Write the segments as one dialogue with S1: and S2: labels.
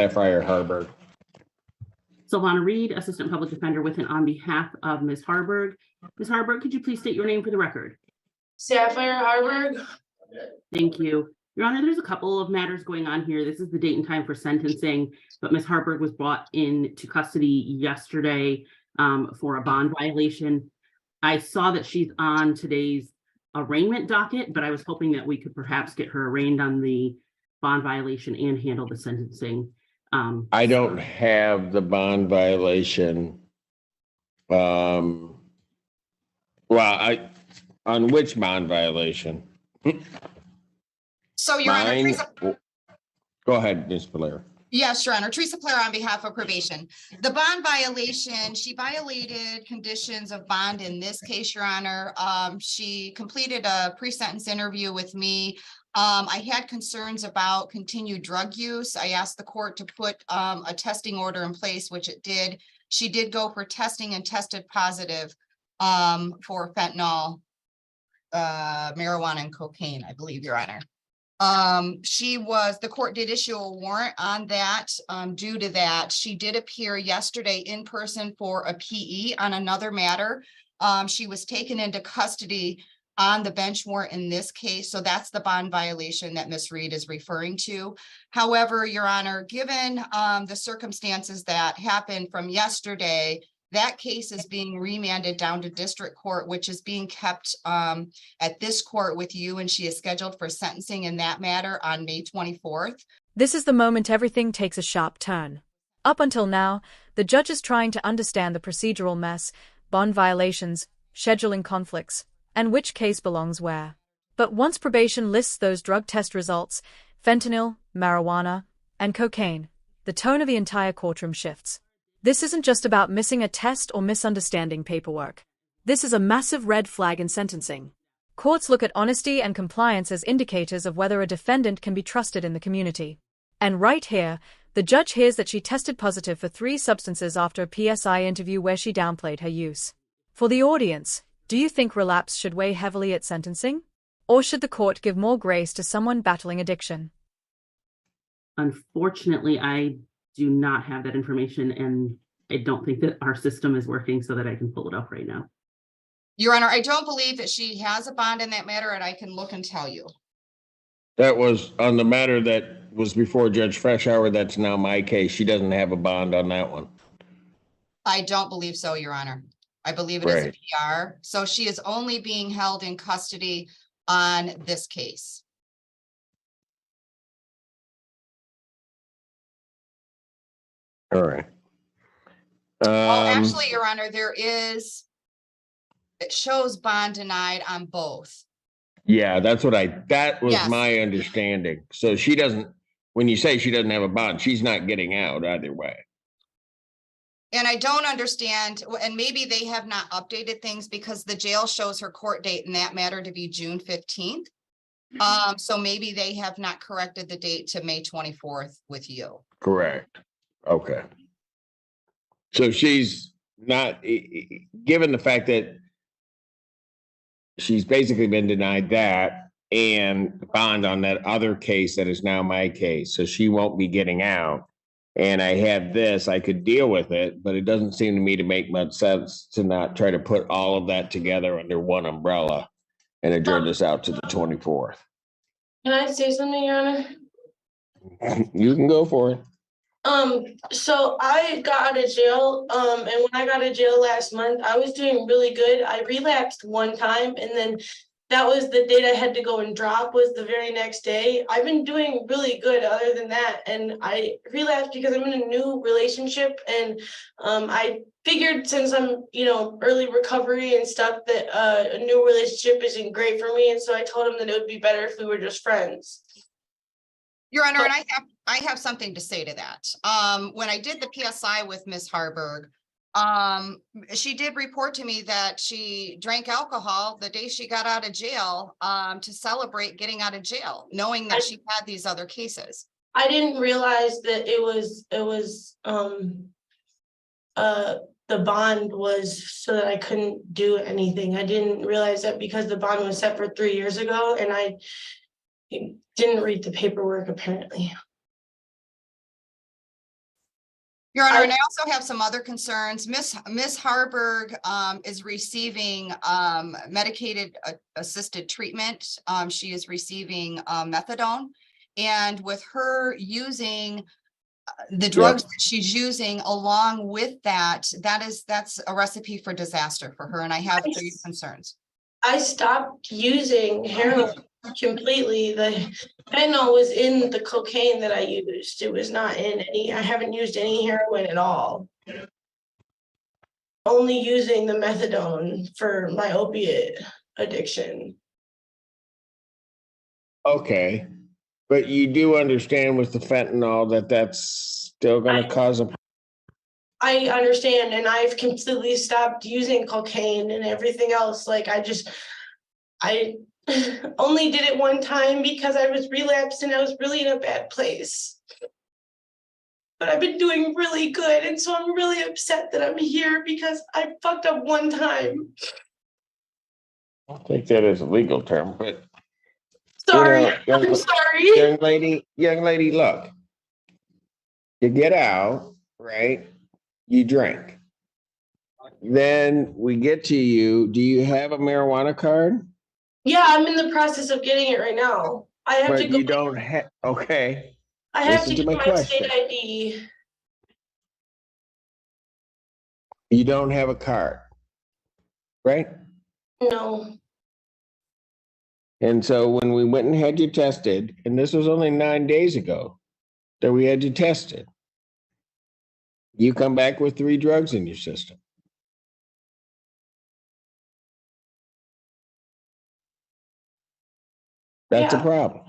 S1: Sapphire Harburg.
S2: Sylvana Reed, Assistant Public Defender with and on behalf of Ms. Harburg. Ms. Harburg, could you please state your name for the record?
S3: Sapphire Harburg.
S2: Thank you. Your Honor, there's a couple of matters going on here. This is the date and time for sentencing, but Ms. Harburg was brought into custody yesterday for a bond violation. I saw that she's on today's arraignment docket, but I was hoping that we could perhaps get her arraigned on the bond violation and handle the sentencing.
S1: I don't have the bond violation. On which bond violation?
S4: So, Your Honor, Teresa,
S1: go ahead, Ms. Blair.
S4: yes, Your Honor, Teresa Blair on behalf of probation. The bond violation, she violated conditions of bond in this case, Your Honor. She completed a pre-sentence interview with me. I had concerns about continued drug use. I asked the court to put a testing order in place, which it did. She did go for testing and tested positive for fentanyl, marijuana, and cocaine, I believe, Your Honor. The court did issue a warrant on that. Due to that, she did appear yesterday in person for a PE on another matter. She was taken into custody on the bench warrant in this case. So that's the bond violation that Ms. Reed is referring to. However, Your Honor, given the circumstances that happened from yesterday, that case is being remanded down to district court, which is being kept at this court with you, and she is scheduled for sentencing in that matter on May 24th.
S5: This is the moment everything takes a sharp turn. Up until now, the judge is trying to understand the procedural mess, bond violations, scheduling conflicts, and which case belongs where. But once probation lists those drug test results, fentanyl, marijuana, and cocaine, the tone of the entire courtroom shifts. This isn't just about missing a test or misunderstanding paperwork. This is a massive red flag in sentencing. Courts look at honesty and compliance as indicators of whether a defendant can be trusted in the community. And right here, the judge hears that she tested positive for 3 substances after a PSI interview where she downplayed her use. For the audience, do you think relapse should weigh heavily at sentencing? Or should the court give more grace to someone battling addiction?
S2: Unfortunately, I do not have that information, and I don't think that our system is working so that I can pull it up right now.
S4: Your Honor, I don't believe that she has a bond in that matter, and I can look and tell you.
S1: That was on the matter that was before Judge Freshour. That's now my case. She doesn't have a bond on that one.
S4: I don't believe so, Your Honor. I believe it is a PR. So she is only being held in custody on this case.
S1: All right.
S4: Well, actually, Your Honor, it shows bond denied on both.
S1: Yeah, that was
S4: Yes.
S1: my understanding. So she doesn't, when you say she doesn't have a bond, she's not getting out either way.
S4: And I don't understand, and maybe they have not updated things because the jail shows her court date in that matter to be June 15th. So maybe they have not corrected the date to May 24th with you.
S1: Correct. Okay. So she's not, given the fact that she's basically been denied that and bond on that other case that is now my case, so she won't be getting out. And I have this, I could deal with it, but it doesn't seem to me to make much sense to not try to put all of that together under one umbrella and adjourn this out to the 24th.
S3: Can I say something, Your Honor?
S1: You can go for it.
S3: So I got out of jail, and when I got out of jail last month, I was doing really good. I relapsed one time, and then that was the date I had to go and drop was the very next day. I've been doing really good other than that, and I relapsed because I'm in a new relationship, and I figured since I'm, early recovery and stuff that a new relationship isn't great for me, and so I told him that it would be better if we were just friends.
S4: Your Honor, and I have something to say to that. When I did the PSI with Ms. Harburg, she did report to me that she drank alcohol the day she got out of jail to celebrate getting out of jail, knowing that she had these other cases.
S3: I didn't realize that it was the bond was so that I couldn't do anything. I didn't realize that because the bond was set for 3 years ago, and I didn't read the paperwork apparently.
S4: Your Honor, and I also have some other concerns. Miss Harburg is receiving medicated assisted treatment. She is receiving methadone. And with her using the drugs that she's using along with that, that's a recipe for disaster for her. And I have grave concerns.
S3: I stopped using heroin completely. The fentanyl was in the cocaine that I used. It was not in any, I haven't used any heroin at all. Only using the methadone for my opiate addiction.
S1: Okay, but you do understand with the fentanyl that that's still going to cause a.
S3: I understand, and I've completely stopped using cocaine and everything else. Like I only did it one time because I was relapsed and I was really in a bad place. But I've been doing really good, and so I'm really upset that I'm here because I fucked up one time.
S1: I don't think that is a legal term, but
S3: Sorry,
S1: young,
S3: I'm sorry.
S1: young lady, look, you get out, right? You drink. Then we get to you. Do you have a marijuana card?
S3: Yeah, I'm in the process of getting it right now. I have to
S1: But
S3: go.
S1: you don't have, okay.
S3: I have
S1: Listen
S3: to
S1: to
S3: get
S1: my
S3: my state
S1: question.
S3: ID.
S1: You don't have a card, right?
S3: No,
S1: And so when we went and had you tested, and this was only 9 days ago that we had you tested, you come back with 3 drugs in your system. That's a
S3: Yeah.
S1: problem.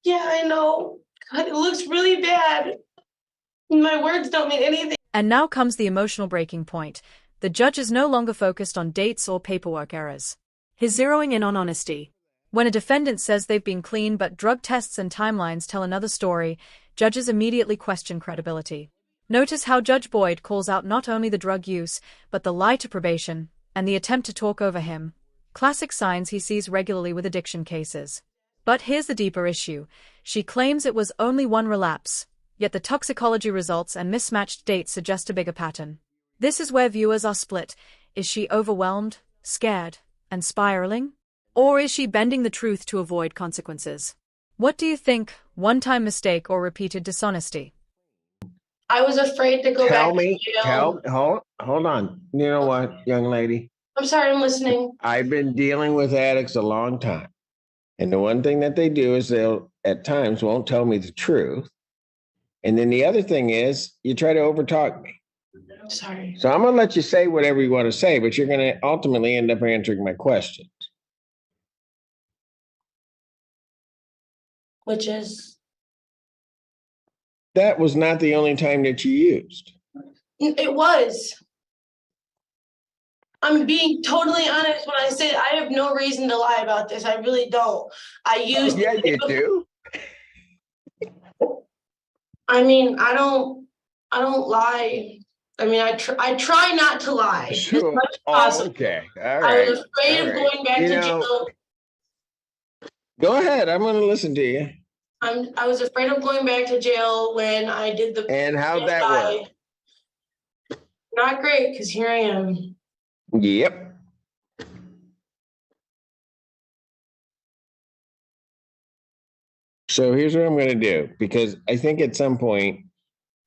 S3: Yeah, I know. God, it looks really bad. My words don't mean anything.
S5: And now comes the emotional breaking point. The judge is no longer focused on dates or paperwork errors. He's zeroing in on honesty. When a defendant says they've been clean but drug tests and timelines tell another story, judges immediately question credibility. Notice how Judge Boyd calls out not only the drug use, but the lie to probation, and the attempt to talk over him. Classic signs he sees regularly with addiction cases. But here's the deeper issue. She claims it was only one relapse, yet the toxicology results and mismatched dates suggest a bigger pattern. This is where viewers are split. Is she overwhelmed, scared, and spiraling? Or is she bending the truth to avoid consequences? What do you think, one-time mistake or repeated dishonesty?
S3: I was afraid to go back to jail.
S1: Hold on. You know what, young lady?
S3: I'm sorry, I'm listening.
S1: I've been dealing with addicts a long time. And the one thing that they do is they'll, at times, won't tell me the truth. And then the other thing is you try to overtalk me.
S3: Sorry.
S1: So I'm going to let you say whatever you want to say, but you're going to ultimately end up answering my questions.
S3: Which is,
S1: That was not the only time that you used.
S3: it was. I'm being totally honest when I say I have no reason to lie about this. I really don't. I used.
S1: Yeah, you do.
S3: I mean, I don't lie. I mean, I try not to lie as
S1: Sure.
S3: much as
S1: Oh,
S3: possible.
S1: okay. All
S3: I
S1: right.
S3: was afraid
S1: All
S3: of
S1: right.
S3: going back
S1: You
S3: to
S1: know,
S3: jail.
S1: go ahead. I'm going to listen to you.
S3: I was afraid of going back to jail when I did the.
S1: And how'd that work?
S3: Not great, because here I am.
S1: Yep. So here's what I'm going to do, because I think at some point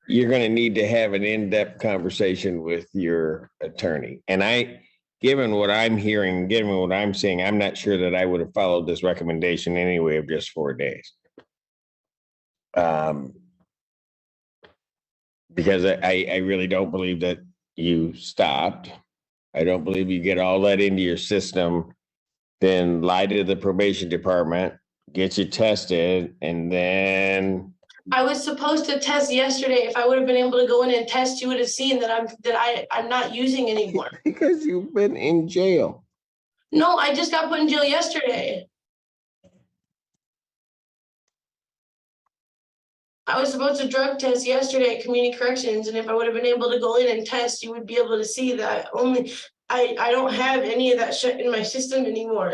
S1: you're going to need to have an in-depth conversation with your attorney. And given what I'm hearing, given what I'm seeing, I'm not sure that I would have followed this recommendation anyway of just 4 days. Because I really don't believe that you stopped. I don't believe you get all that into your system, then lie to the probation department, get you tested, and then.
S3: I was supposed to test yesterday. If I would have been able to go in and test, you would have seen that I'm not using anymore.
S1: Because you've been in jail.
S3: No, I just got put in jail yesterday. I was supposed to drug test yesterday at community corrections, and if I would have been able to go in and test, you would be able to see that I don't have any of that shit in my system anymore.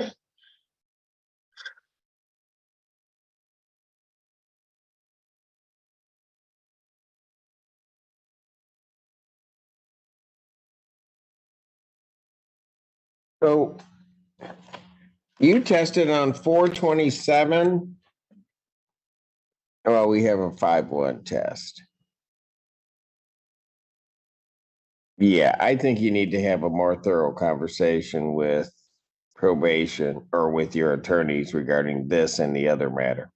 S1: So you tested on 4/27. Well, we have a 5/1 test. Yeah, I think you need to have a more thorough conversation with probation or with your attorneys regarding this and the other matter,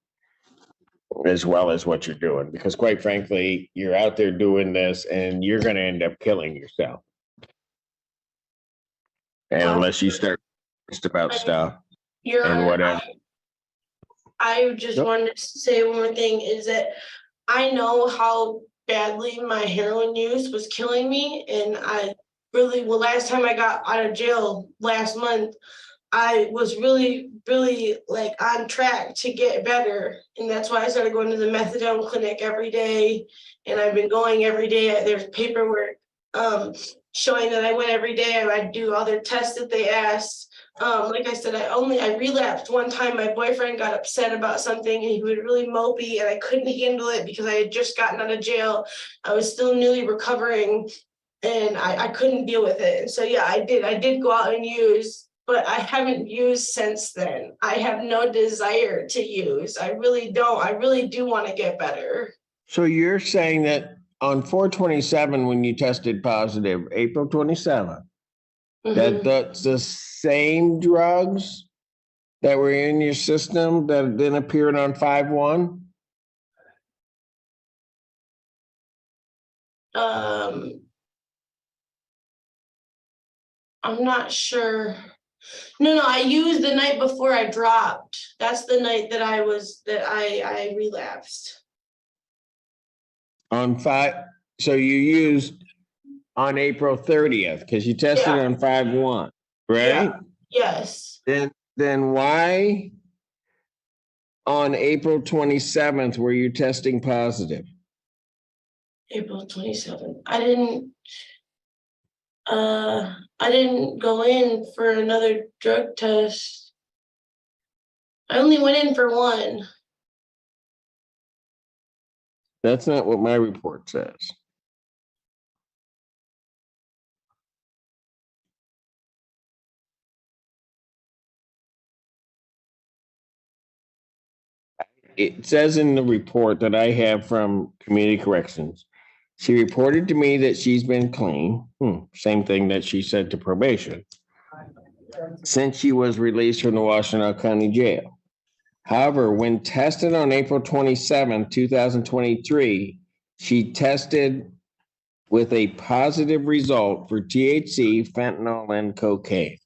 S1: as well as what you're doing, because quite frankly, you're out there doing this and you're going to end up killing yourself. And unless you start just about stuff
S3: Your
S1: and
S3: Honor,
S1: whatever.
S3: I just
S1: Yep.
S3: wanted to say one more thing is that I know how badly my heroin use was killing me. And I really, well, last time I got out of jail last month, I was really, really like on track to get better. And that's why I started going to the methadone clinic every day. And I've been going every day. There's paperwork showing that I went every day. I'd do all their tests that they asked. Like I said, I relapsed one time. My boyfriend got upset about something and he was really mopey and I couldn't handle it because I had just gotten out of jail. I was still newly recovering and I couldn't deal with it. And so, yeah, I did go out and use, but I haven't used since then. I have no desire to use. I really don't. I really do want to get better.
S1: So you're saying that on 4/27, when you tested positive, April 27th,
S3: Mhm.
S1: that's the same drugs that were in your system that then appeared on 5/1?
S3: I'm not sure. No, I used the night before I dropped. That's the night that I relapsed.
S1: On 5, so you used on April 30th because you tested
S3: Yeah.
S1: on 5/1, right?
S3: Yes.
S1: Then why on April 27th were you testing positive?
S3: April 27th. I didn't go in for another drug test. I only went in for one.
S1: That's not what my report says. It says in the report that I have from Community Corrections, she reported to me that she's been clean. Same thing that she said to probation since she was released from the Washtenaw County Jail. However, when tested on April 27, 2023, she tested with a positive result for THC, fentanyl, and cocaine.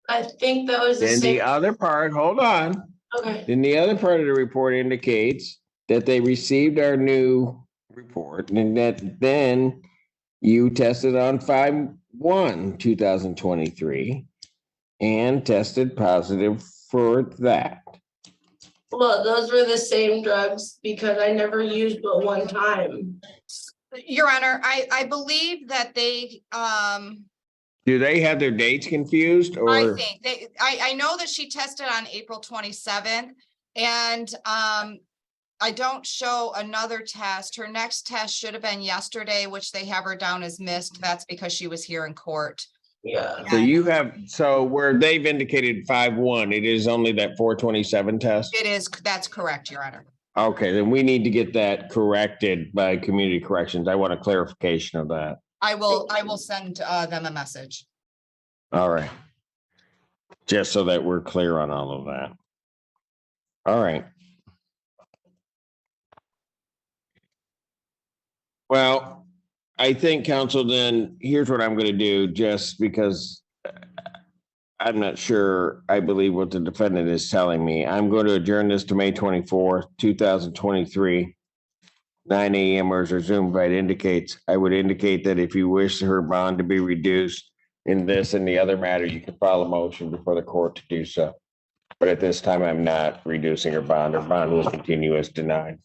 S3: I think that was the
S1: Then the
S3: same.
S1: other part, hold on.
S3: Okay.
S1: Then the other part of the report indicates that they received our new report and that then you tested on 5/1/2023 and tested positive for that.
S3: Well, those were the same drugs because I never used but one time.
S4: Your Honor, I believe that they,
S1: Do they have their dates confused
S4: I
S1: or?
S4: think I know that she tested on April 27th and, I don't show another test. Her next test should have been yesterday, which they have her down as missed. That's because she was here in court.
S3: Yeah.
S1: So you have, so where they've indicated 5/1, it is only that 4/27 test?
S4: It is, that's correct, Your Honor.
S1: Okay, then we need to get that corrected by Community Corrections. I want a clarification of that.
S4: I will send them a message.
S1: All right. Just so that we're clear on all of that. All right. Well, I think council, then here's what I'm going to do, just because I'm not sure I believe what the defendant is telling me. I'm going to adjourn this to May 24th, 2023, 9 a.m. or as our Zoom invite indicates. I would indicate that if you wish her bond to be reduced in this and the other matter, you can file a motion before the court to do so. But at this time, I'm not reducing her bond. Her bond will continue as denied.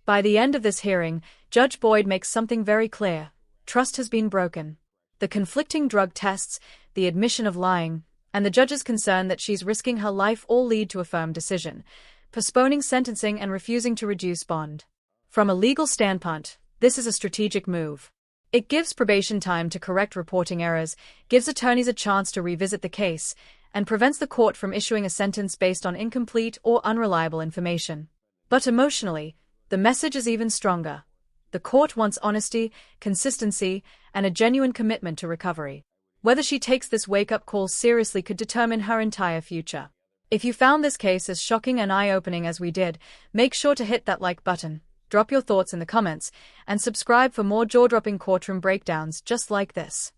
S5: By the end of this hearing, Judge Boyd makes something very clear. Trust has been broken. The conflicting drug tests, the admission of lying, and the judge's concern that she's risking her life all lead to a firm decision, postponing sentencing and refusing to reduce bond. From a legal standpoint, this is a strategic move. It gives probation time to correct reporting errors, gives attorneys a chance to revisit the case, and prevents the court from issuing a sentence based on incomplete or unreliable information. But emotionally, the message is even stronger. The court wants honesty, consistency, and a genuine commitment to recovery. Whether she takes this wake-up call seriously could determine her entire future. If you found this case as shocking and eye-opening as we did, make sure to hit that like button, drop your thoughts in the comments, and subscribe for more jaw-dropping courtroom breakdowns just like this.